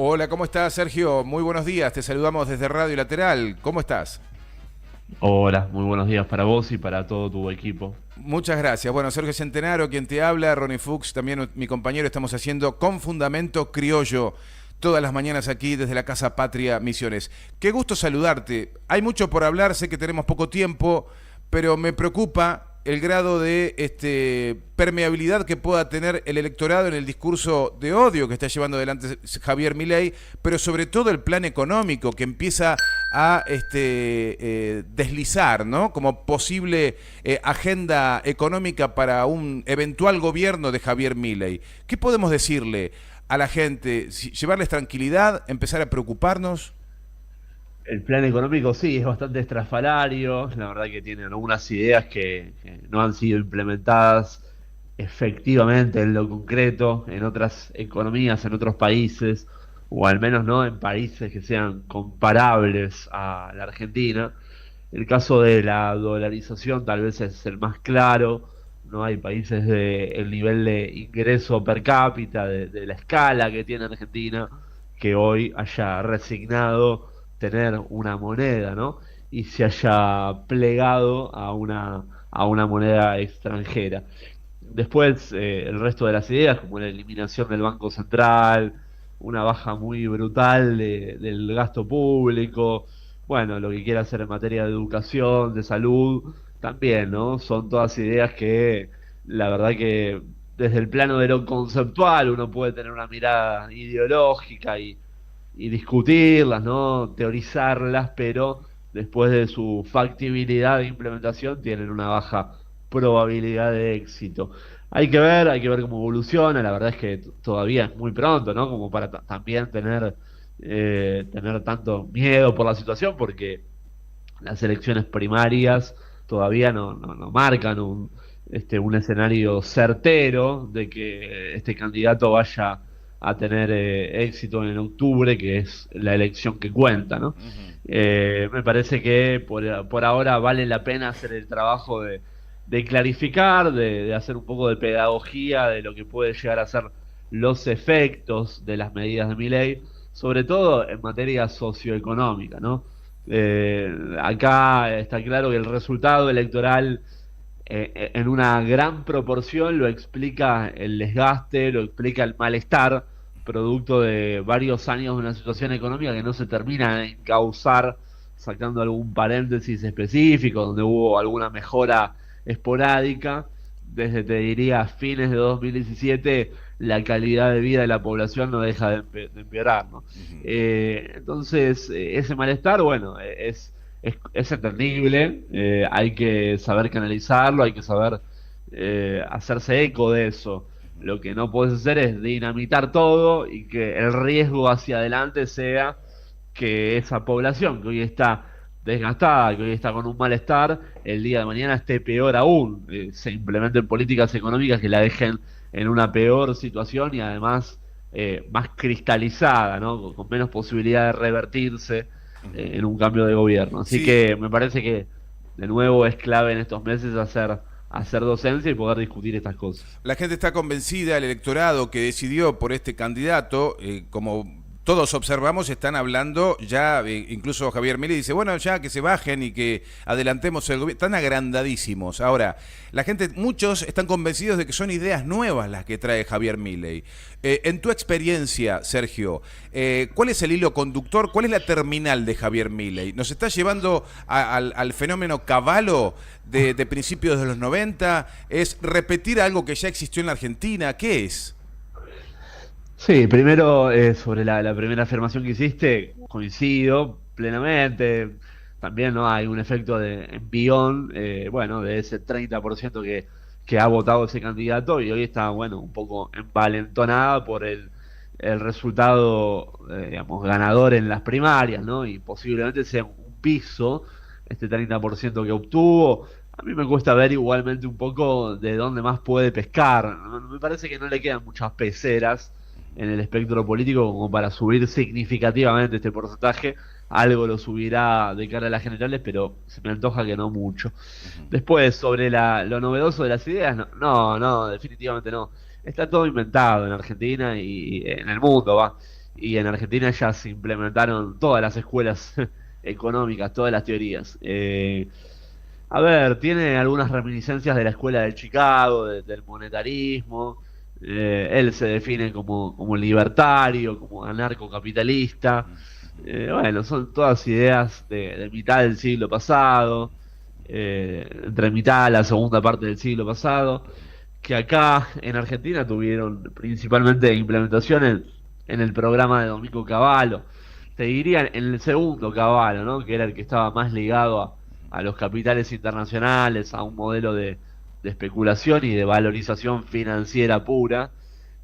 Hola, ¿cómo estás, Sergio? Muy buenos días, te saludamos desde Radio Lateral. ¿Cómo estás? Hola, muy buenos días para vos y para todo tu equipo. Muchas gracias. Bueno, Sergio Centenaro, quien te habla, Ronnie Fuchs, también mi compañero, estamos haciendo Con Fundamento Criollo todas las mañanas aquí desde la Casa Patria Misiones. Qué gusto saludarte. Hay mucho por hablar, sé que tenemos poco tiempo, pero me preocupa el grado de permeabilidad que pueda tener el electorado en el discurso de odio que está llevando adelante Javier Milei, pero sobre todo el plan económico que empieza a deslizar, ¿no? Como posible agenda económica para un eventual gobierno de Javier Milei. ¿Qué podemos decirle a la gente? ¿Llevarles tranquilidad? ¿Empezar a preocuparnos? El plan económico sí es bastante estrafalario, la verdad que tiene algunas ideas que no han sido implementadas efectivamente en lo concreto en otras economías, en otros países, o al menos no en países que sean comparables a la Argentina. El caso de la dolarización tal vez es el más claro. No hay países de el nivel de ingreso per cápita, de la escala que tiene Argentina, que hoy haya resignado tener una moneda, ¿no? Y se haya plegado a una moneda extranjera. Después, el resto de las ideas, como la eliminación del Banco Central, una baja muy brutal del gasto público, bueno, lo que quiera hacer en materia de educación, de salud, también, ¿no? Son todas ideas que la verdad que desde el plano de lo conceptual uno puede tener una mirada ideológica y discutirlas, ¿no? Teorizarlas, pero después de su factibilidad de implementación tienen una baja probabilidad de éxito. Hay que ver cómo evoluciona, la verdad es que todavía es muy pronto, ¿no? Como para también tener tanto miedo por la situación, porque las elecciones primarias todavía no marcan un escenario certero de que este candidato vaya a tener éxito en octubre, que es la elección que cuenta, ¿no? Ujú. Me parece que por ahora vale la pena hacer el trabajo de clarificar, de hacer un poco de pedagogía de lo que puede llegar a ser los efectos de las medidas de mi ley, sobre todo en materia socioeconómica, ¿no? Acá está claro que el resultado electoral en una gran proporción lo explica el desgaste, lo explica el malestar, producto de varios años de una situación económica que no se termina de encauzar, sacando algún paréntesis específico, donde hubo alguna mejora esporádica. Desde, te diría, fines de 2017, la calidad de vida de la población no deja de empeorar, ¿no? Ujú. Entonces, ese malestar, bueno, es entendible, hay que saber canalizarlo, hay que saber hacerse eco de eso. Lo que no puedes hacer es dinamitar todo y que el riesgo hacia adelante sea que esa población que hoy está desgastada, que hoy está con un malestar, el día de mañana esté peor aún. Se implementen políticas económicas que la dejen en una peor situación y además más cristalizada, ¿no? Con menos posibilidad de revertirse Ujú. en un cambio de gobierno. Así Sí, que me parece que de nuevo es clave en estos meses hacer docencia y poder discutir estas cosas. la gente está convencida, el electorado que decidió por este candidato, como todos observamos, están hablando ya, incluso Javier Milei dice, bueno, ya que se bajen y que adelantemos el gobierno, están agrandadísimos. Ahora, la gente, muchos están convencidos de que son ideas nuevas las que trae Javier Milei. En tu experiencia, Sergio, ¿cuál es el hilo conductor? ¿Cuál es la terminal de Javier Milei? ¿Nos está llevando al fenómeno Cavallo de principios de los 90? ¿Es repetir algo que ya existió en la Argentina? ¿Qué es? Sí, primero sobre la primera afirmación que hiciste, coincido plenamente. También no hay un efecto de envión, bueno, de ese 30% que ha votado ese candidato y hoy está, bueno, un poco envalentonada por el resultado, digamos, ganador en las primarias, ¿no? Y posiblemente sea un piso, este 30% que obtuvo. A mí me cuesta ver igualmente un poco de dónde más puede pescar. Me parece que no le quedan muchas peceras en el espectro político como para subir significativamente este porcentaje. Algo lo subirá de cara a las generales, pero se me antoja que no mucho. Ujú. Después, sobre lo novedoso de las ideas, no, definitivamente no. Está todo inventado en Argentina y en el mundo, va. y en Argentina ya se implementaron todas las escuelas económicas, todas las teorías. A ver, tiene algunas reminiscencias de la escuela de Chicago, del monetarismo. Él se define como libertario, como anarcocapitalista. Bueno, son todas ideas de mitad del siglo pasado, entre mitad y la segunda parte del siglo pasado, que acá en Argentina tuvieron principalmente implementación en el programa de Domingo Cavallo. Te diría en el segundo Cavallo, ¿no? Que era el que estaba más ligado a los capitales internacionales, a un modelo de especulación y de valorización financiera pura.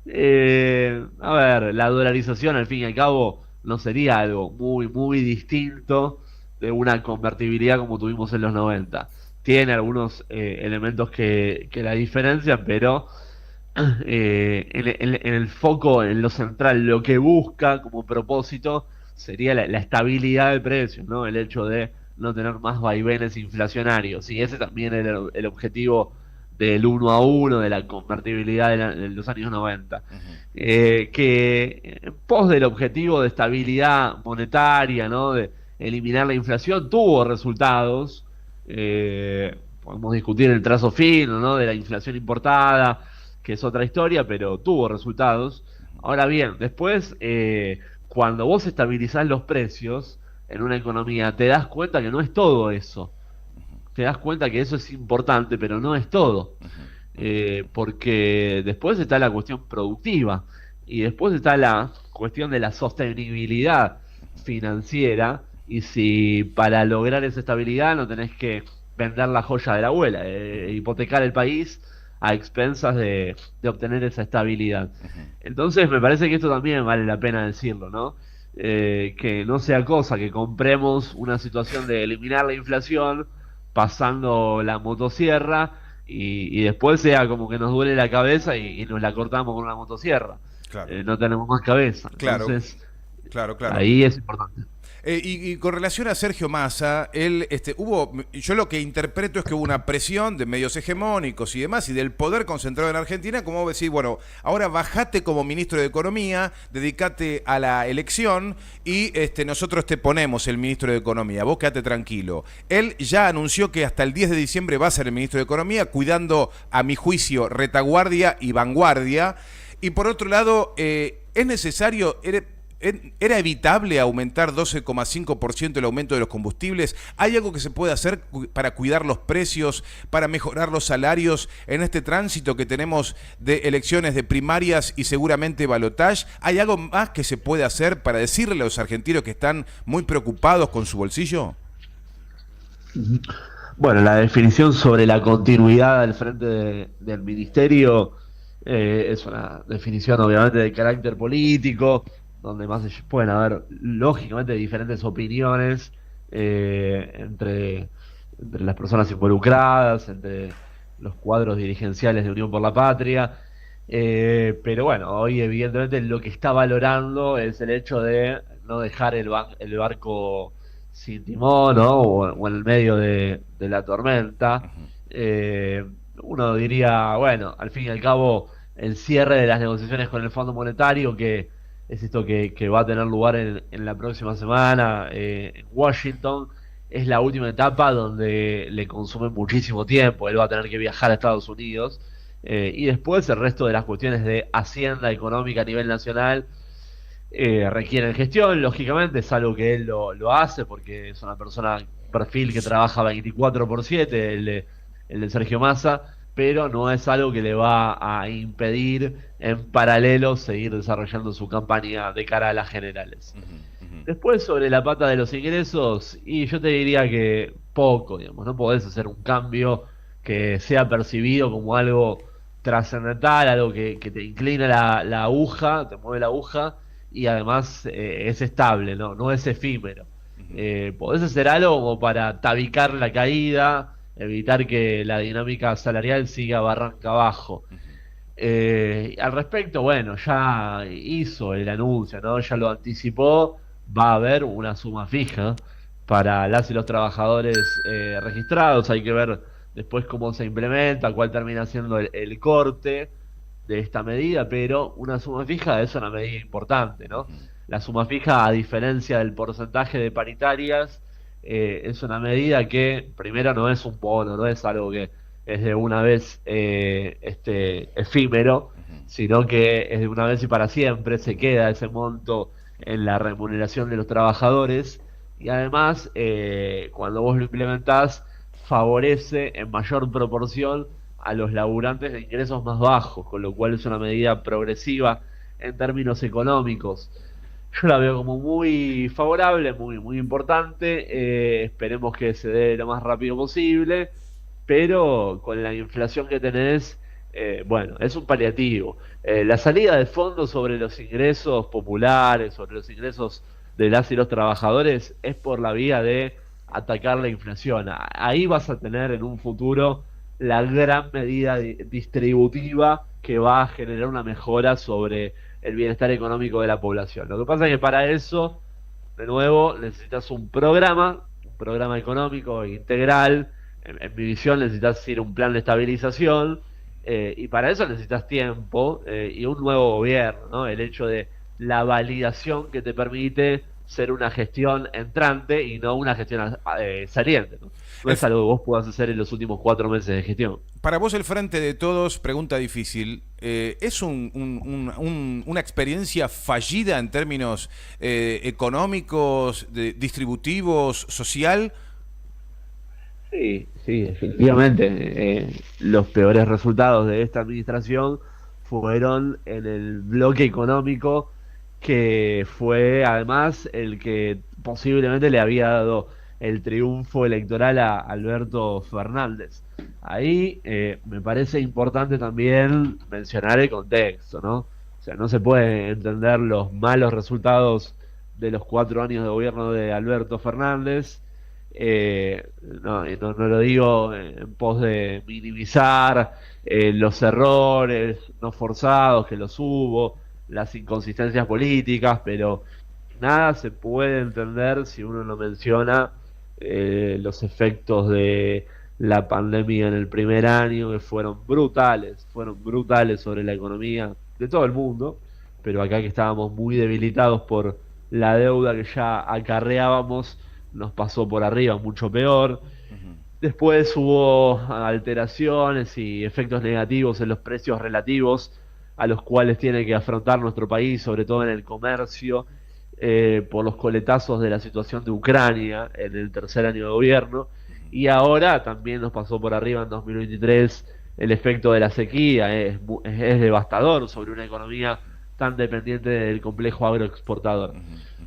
A ver, la dolarización al fin y al cabo no sería algo muy distinto de una convertibilidad como tuvimos en los 90. Tiene algunos elementos que la diferencian, pero en el foco, en lo central, lo que busca como propósito sería la estabilidad del precio, ¿no? El hecho de no tener más vaivenes inflacionarios. Y ese también era el objetivo del 1 a 1, de la convertibilidad de los años 90. Ujú. Que en pos del objetivo de estabilidad monetaria, ¿no? De eliminar la inflación, tuvo resultados. Podemos discutir el trazo fino, ¿no? De la inflación importada, que es otra historia, pero tuvo resultados. Ahora bien, después, cuando vos estabilizás los precios en una economía, te das cuenta que no es todo eso. Te das cuenta que eso es importante, pero no es todo. Porque después está la cuestión productiva y después está la cuestión de la sostenibilidad financiera. Y si para lograr esa estabilidad no tenés que vender la joya de la abuela, hipotecar el país a expensas de obtener esa estabilidad. Entonces me parece que esto también vale la pena decirlo, ¿no? Que no sea cosa que compremos una situación de eliminar la inflación pasando la motosierra y después sea como que nos duele la cabeza y nos la cortamos con una motosierra. Claro, No tenemos más cabeza. claro, Entonces, claro. ahí es importante. Y con relación a Sergio Massa, él, yo lo que interpreto es que hubo una presión de medios hegemónicos y demás, y del poder concentrado en Argentina, como decir, bueno, ahora bajate como ministro de Economía, dedicate a la elección y nosotros te ponemos el ministro de Economía, vos quedate tranquilo. Él ya anunció que hasta el 10 de diciembre va a ser el ministro de Economía, cuidando, a mi juicio, retaguardia y vanguardia. Y por otro lado, es necesario... ¿Era evitable aumentar 12,5% el aumento de los combustibles? ¿Hay algo que se puede hacer para cuidar los precios, para mejorar los salarios en este tránsito que tenemos de elecciones de primarias y seguramente balotage? ¿Hay algo más que se puede hacer para decirle a los argentinos que están muy preocupados con su bolsillo? Bueno, la definición sobre la continuidad al frente del ministerio es una definición obviamente de carácter político, donde más pueden haber lógicamente diferentes opiniones entre las personas involucradas, entre los cuadros dirigenciales de Unión por la Patria. Pero bueno, hoy evidentemente lo que está valorando es el hecho de no dejar el barco sin timón, ¿no? O en el medio de la tormenta. Uno diría, bueno, al fin y al cabo, el cierre de las negociaciones con el Fondo Monetario, que es esto que va a tener lugar en la próxima semana en Washington, es la última etapa donde le consume muchísimo tiempo. Él va a tener que viajar a Estados Unidos y después el resto de las cuestiones de hacienda económica a nivel nacional requieren gestión. Lógicamente es algo que él lo hace porque es una persona, un perfil que trabaja 24/7, el de Sergio Massa, pero no es algo que le va a impedir en paralelo seguir desarrollando su campaña de cara a las generales. Después, sobre la pata de los ingresos, y yo te diría que poco, digamos, no podés hacer un cambio que sea percibido como algo trascendental, algo que te inclina la aguja, te mueve la aguja, y además es estable, no es efímero. Podés hacer algo como para tabicar la caída, evitar que la dinámica salarial siga barranca abajo. Al respecto, bueno, ya hizo el anuncio, ¿no? Ya lo anticipó, va a haber una suma fija para las y los trabajadores registrados. Hay que ver después cómo se implementa, cuál termina siendo el corte de esta medida, pero una suma fija es una medida importante, ¿no? La suma fija, a diferencia del porcentaje de paritarias, es una medida que, primero, no es un bono, no es algo que es de una vez efímero, sino que es de una vez y para siempre, se queda ese monto en la remuneración de los trabajadores y además, cuando vos lo implementás, favorece en mayor proporción a los laburantes de ingresos más bajos, con lo cual es una medida progresiva en términos económicos. Yo la veo como muy favorable, muy importante. Esperemos que se dé lo más rápido posible, pero con la inflación que tenés, bueno, es un paliativo. La salida de fondos sobre los ingresos populares, sobre los ingresos de las y los trabajadores, es por la vía de atacar la inflación. Ahí vas a tener en un futuro la gran medida distributiva que va a generar una mejora sobre el bienestar económico de la población. Lo que pasa es que para eso, de nuevo, necesitas un programa económico integral. En mi visión necesitas ir un plan de estabilización, y para eso necesitas tiempo, y un nuevo gobierno, ¿no? El hecho de la validación que te permite ser una gestión entrante y no una gestión saliente, ¿no? No El es algo que vos puedas hacer en los últimos 4 meses de gestión. Para vos el Frente de Todos, pregunta difícil, ¿es una experiencia fallida en términos económicos, distributivos, social? Sí, sí, efectivamente. Los peores resultados de esta administración fueron en el bloque económico, que fue además el que posiblemente le había dado el triunfo electoral a Alberto Fernández. Ahí me parece importante también mencionar el contexto, ¿no? O sea, no se puede entender los malos resultados de los 4 años de gobierno de Alberto Fernández. No, y no lo digo en pos de minimizar los errores no forzados, que los hubo, las inconsistencias políticas, pero nada se puede entender si uno no menciona los efectos de la pandemia en el primer año, que fueron brutales sobre la economía de todo el mundo, pero acá, que estábamos muy debilitados por la deuda que ya acarreábamos, nos pasó por arriba mucho peor. Ujú. Después hubo alteraciones y efectos negativos en los precios relativos a los cuales tiene que afrontar nuestro país, sobre todo en el comercio, por los coletazos de la situación de Ucrania en el tercer año de gobierno. Y ahora también nos pasó por arriba en 2023 el efecto de la sequía. Es devastador sobre una economía tan dependiente del complejo agroexportador.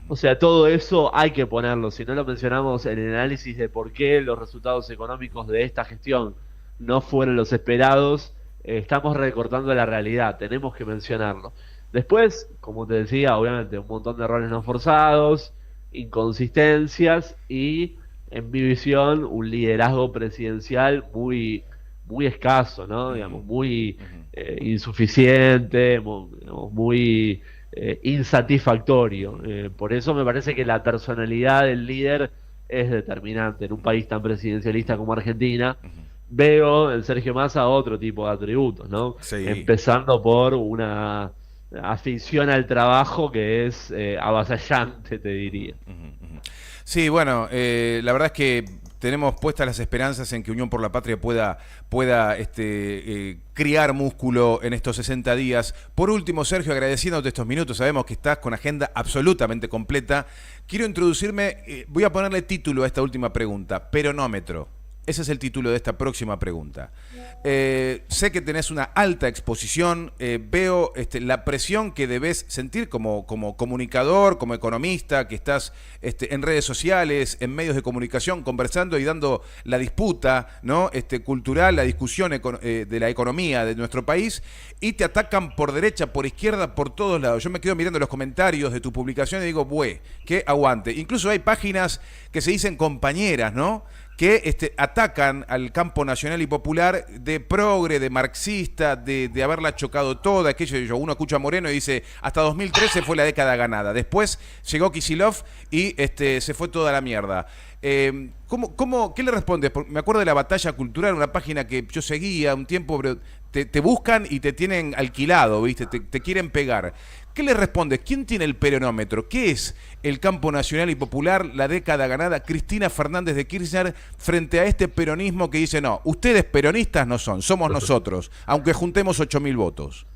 O sea, todo eso hay que ponerlo. Si no lo mencionamos en el análisis de por qué los resultados económicos de esta gestión no fueron los esperados, estamos recortando la realidad. Tenemos que mencionarlo. Después, como te decía, obviamente un montón de errores no forzados, inconsistencias y, en mi visión, un liderazgo presidencial muy escaso, ¿no? Digamos, muy insuficiente, muy insatisfactorio. Por eso me parece que la personalidad del líder es determinante en un país tan presidencialista como Argentina. Veo en Sergio Massa otro tipo de atributos, ¿no? Sí. Empezando por una afición al trabajo que es avasallante, te diría. Sí, bueno, la verdad es que tenemos puestas las esperanzas en que Unión por la Patria pueda criar músculo en estos 60 días. Por último, Sergio, agradeciéndote estos minutos, sabemos que estás con agenda absolutamente completa. Quiero introducirme, voy a ponerle título a esta última pregunta, peronómetro. Ese es el título de esta próxima pregunta. Sé que tenés una alta exposición, veo la presión que debes sentir como comunicador, como economista, que estás en redes sociales, en medios de comunicación, conversando y dando la disputa, ¿no? Cultural, la discusión de la economía de nuestro país, y te atacan por derecha, por izquierda, por todos lados. Yo me quedo mirando los comentarios de tu publicación y digo, bueh, qué aguante. Incluso hay páginas que se dicen compañeras, ¿no?, que atacan al campo nacional y popular de progre, de marxista, de haberla chocado toda, aquello. Uno escucha a Moreno y dice, hasta 2013 fue la década ganada. Después llegó Kicillof y se fue toda la mierda. ¿Qué le respondes? Me acuerdo de La Batalla Cultural, una página que yo seguía un tiempo, pero te buscan y te tienen alquilado, ¿viste? Te quieren pegar. ¿Qué le respondes? ¿Quién tiene el peronómetro? ¿Qué es el campo nacional y popular, la década ganada, Cristina Fernández de Kirchner, frente a este peronismo que dice, no, ustedes peronistas no son, somos nosotros, aunque juntemos 8.000 votos?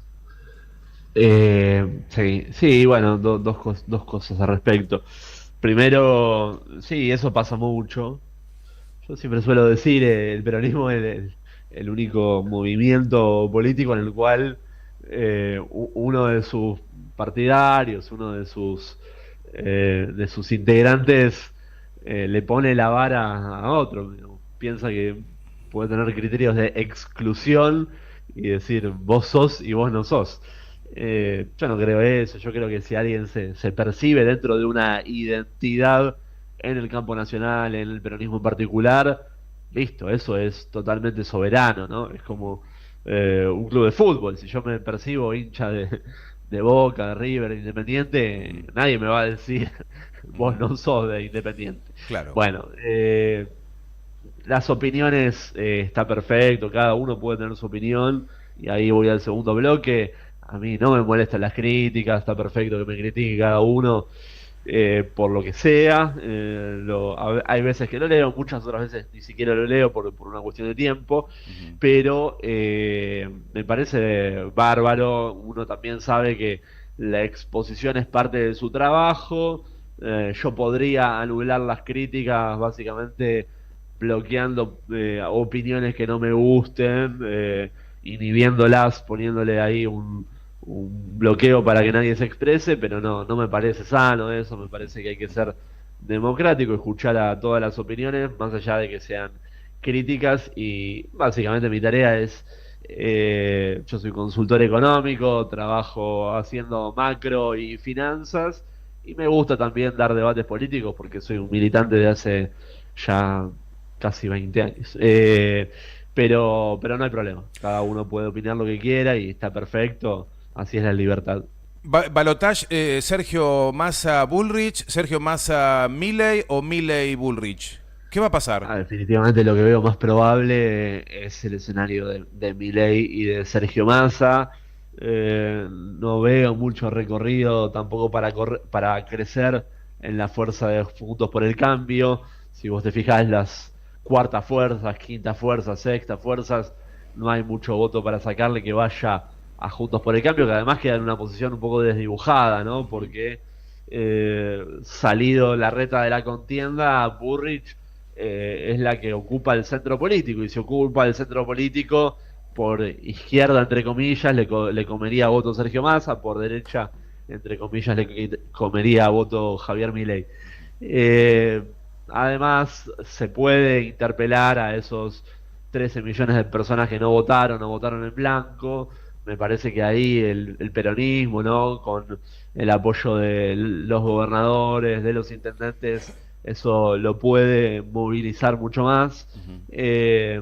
Sí, bueno, dos cosas al respecto. Primero, sí, eso pasa mucho. Yo siempre suelo decir, el peronismo es el único movimiento político en el cual uno de sus partidarios, uno de sus integrantes le pone la vara a otro. Piensa que puede tener criterios de exclusión y decir vos sos y vos no sos. Yo no creo eso, yo creo que si alguien se percibe dentro de una identidad en el campo nacional, en el peronismo en particular, listo, eso es totalmente soberano, ¿no? Es como un club de fútbol, si yo me percibo hincha de Boca, de River, de Independiente, nadie me va a decir vos no sos de Independiente. Claro. Bueno, las opiniones está perfecto, cada uno puede tener su opinión y ahí voy al segundo bloque. A mí no me molestan las críticas, está perfecto que me critique cada uno por lo que sea. Hay veces que lo leo, muchas otras veces ni siquiera lo leo por una cuestión de tiempo, Ujú. pero me parece bárbaro. Uno también sabe que la exposición es parte de su trabajo. Yo podría anular las críticas básicamente bloqueando opiniones que no me gusten, inhibiéndolas, poniéndole ahí un bloqueo para que nadie se exprese, pero no me parece sano eso, me parece que hay que ser democrático, escuchar a todas las opiniones, más allá de que sean críticas, y básicamente mi tarea es, yo soy consultor económico, trabajo haciendo macro y finanzas, y me gusta también dar debates políticos porque soy un militante de hace ya casi 20 años. Pero no hay problema. Cada uno puede opinar lo que quiera y está perfecto. Así es la libertad. Balotage, Sergio Massa Bullrich, Sergio Massa Milei o Milei Bullrich. ¿Qué va a pasar? Definitivamente lo que veo más probable es el escenario de Milei y de Sergio Massa. No veo mucho recorrido tampoco para crecer en la fuerza de Juntos por el Cambio. Si vos te fijás, las cuartas fuerzas, quintas fuerzas, sextas fuerzas, no hay mucho voto para sacarle que vaya a Juntos por el Cambio, que además queda en una posición un poco desdibujada, ¿no? Porque salido la reta de la contienda, Burrich es la que ocupa el centro político, y si ocupa el centro político por izquierda, entre comillas, le comería voto Sergio Massa, por derecha, entre comillas, le comería voto Javier Milei. Eh, Además, se puede interpelar a esos 13 millones de personas que no votaron en blanco. Me parece que ahí el peronismo, ¿no? Con el apoyo de los gobernadores, de los intendentes, eso lo puede movilizar mucho más. Ujú.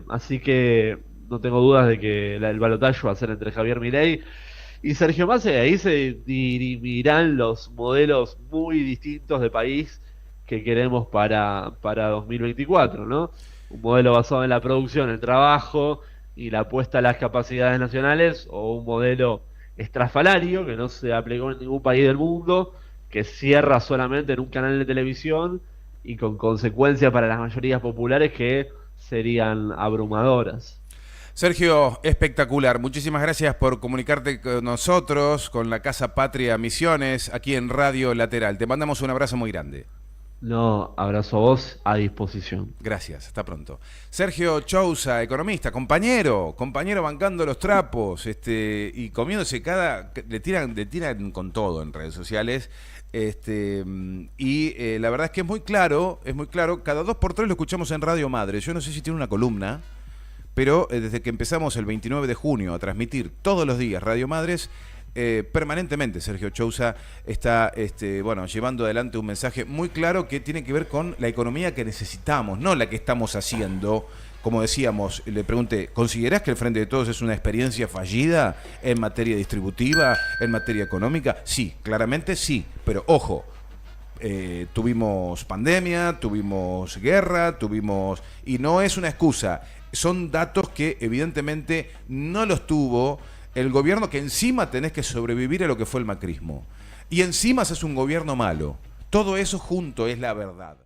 Así que no tengo dudas de que el balotaje va a ser entre Javier Milei y Sergio Massa, y ahí se dirimirán los modelos muy distintos de país que queremos para 2024, ¿no? Un modelo basado en la producción, el trabajo y la apuesta a las capacidades nacionales, o un modelo estrafalario que no se aplicó en ningún país del mundo, que cierra solamente en un canal de televisión y con consecuencias para las mayorías populares que serían abrumadoras. Sergio, espectacular. Muchísimas gracias por comunicarte con nosotros, con la Casa Patria Misiones, aquí en Radio Lateral. Te mandamos un abrazo muy grande. No, abrazo a vos, a disposición. Gracias, hasta pronto. Sergio Chousa, economista, compañero bancando los trapos, y comiéndose le tiran con todo en redes sociales. La verdad es que es muy claro, cada 2 por 3 lo escuchamos en Radio Madre. Yo no sé si tiene una columna, pero desde que empezamos el 29 de junio a transmitir todos los días Radio Madres, permanentemente Sergio Chousa está llevando adelante un mensaje muy claro que tiene que ver con la economía que necesitamos, no la que estamos haciendo. Como decíamos, le pregunté, ¿considerás que el Frente de Todos es una experiencia fallida en materia distributiva, en materia económica? Sí, claramente sí, pero ojo, tuvimos pandemia, tuvimos guerra, y no es una excusa. son datos que evidentemente no los tuvo el gobierno, que encima tenés que sobrevivir a lo que fue el macrismo. Y encima es un gobierno malo. Todo eso junto es la verdad.